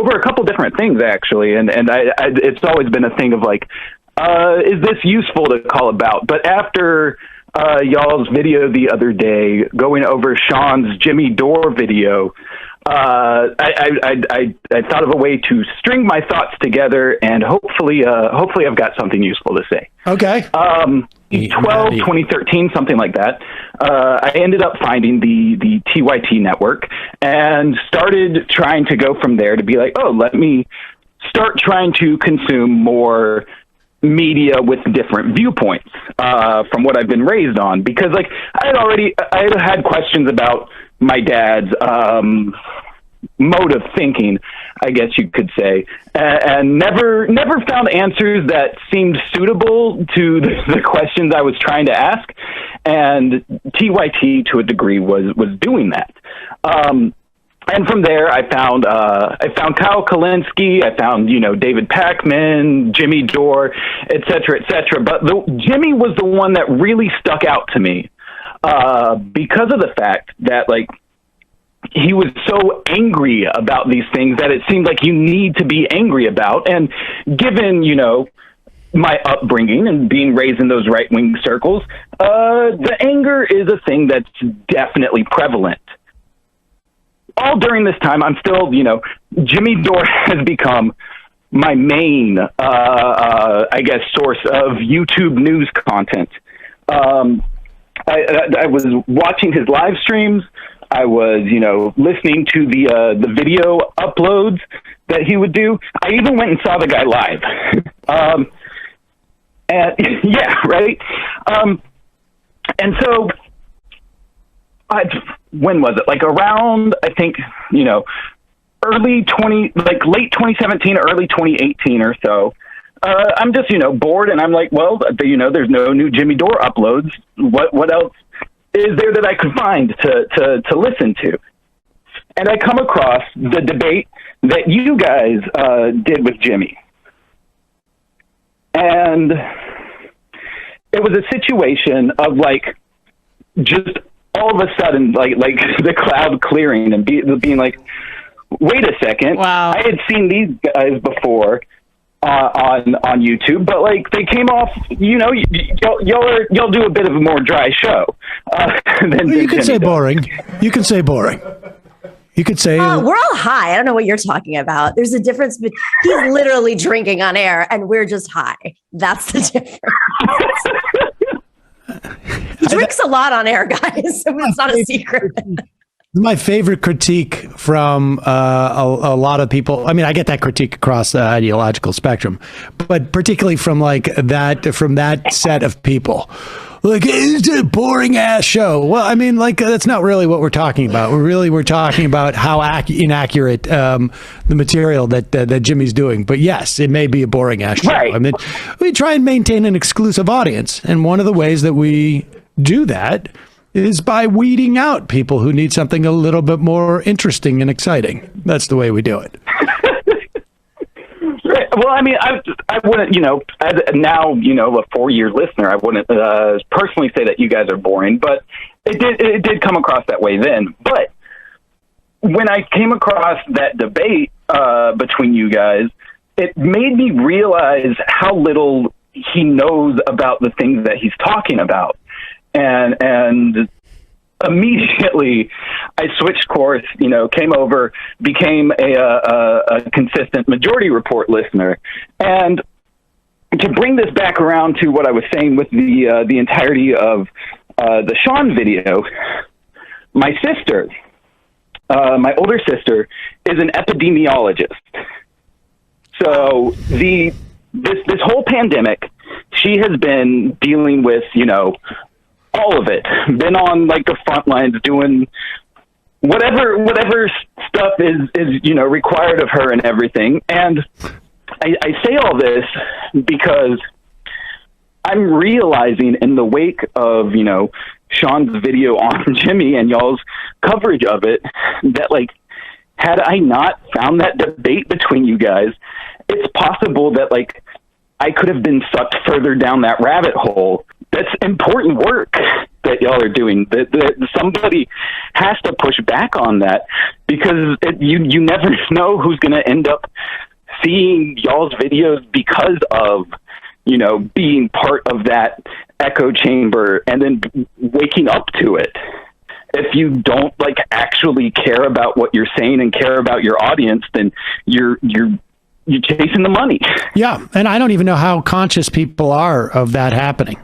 over a couple different things, actually. And it's always been a thing of like, is this useful to call about? But after y'all's video the other day, going over Sean's Jimmy Dore video, I thought of a way to string my thoughts together, and hopefully I've got something useful to say. Okay. 2013, something like that. I ended up finding the TYT network and started trying to go from there to be like, oh, let me start trying to consume more media with different viewpoints from what I've been raised on, because like I had questions about my dad's mode of thinking, I guess you could say, and never found answers that seemed suitable to the questions I was trying to ask. And TYT, to a degree, was doing that. And from there, I found Kyle Kalinske, I found David Pakman, Jimmy Dore, et cetera, et cetera. But Jimmy was the one that really stuck out to me because of the fact that like he was so angry about these things that it seemed like you need to be angry about. And given my upbringing and being raised in those right-wing circles, the anger is a thing that's definitely prevalent. All during this time, I'm still, Jimmy Dore has become my main, I guess, source of YouTube news content. I was watching his live streams. I was, listening to the video uploads that he would do. I even went and saw the guy live. And yeah, right. And so, when was it? Like around, I think, late 2017, early 2018 or so. I'm just, bored, and I'm like, well, there's no new Jimmy Dore uploads. What else is there that I could find to listen to? And I come across the debate that you guys did with Jimmy. And it was a situation of like, just all of a sudden, like the cloud clearing and being like, wait a second. Wow. I had seen these guys before on YouTube, but like they came off, y'all do a bit of a more dry show. You could say boring. You could say boring. You could say we're all high. I don't know what you're talking about. There's a difference. But he's literally drinking on air, and we're just high. That's the difference. He drinks a lot on air, guys. So it's not a secret. My favorite critique from a lot of people. I mean, I get that critique across the ideological spectrum, but particularly from that set of people. Like, it's a boring ass show. Well, I mean, like, that's not really what we're talking about. We're talking about how inaccurate the material that Jimmy's doing. But yes, it may be a boring ass show. Right. I mean, we try and maintain an exclusive audience, and one of the ways that we do that is by weeding out people who need something a little bit more interesting and exciting. That's the way we do it. Right. Well, I mean, I wouldn't, as now, a 4-year listener, I wouldn't personally say that you guys are boring, but it did come across that way then. But when I came across that debate between you guys, it made me realize how little he knows about the things that he's talking about. And immediately I switched course, came over, became a consistent Majority Report listener. And to bring this back around to what I was saying with the entirety of the Sean video, my sister, my older sister, is an epidemiologist. So this whole pandemic, she has been dealing with, all of it, been on like the front lines doing whatever stuff is required of her and everything. And I say all this because I'm realizing in the wake of, Sean's video on Jimmy and y'all's coverage of it, that like, had I not found that debate between you guys, it's possible that like I could have been sucked further down that rabbit hole that's important work that y'all are doing. That somebody has to push back on that, because you never know who's going to end up seeing y'all's videos because of, you know, being part of that echo chamber and then waking up to it. If you don't like actually care about what you're saying and care about your audience, then you're chasing the money. Yeah, and I don't even know how conscious people are of that happening.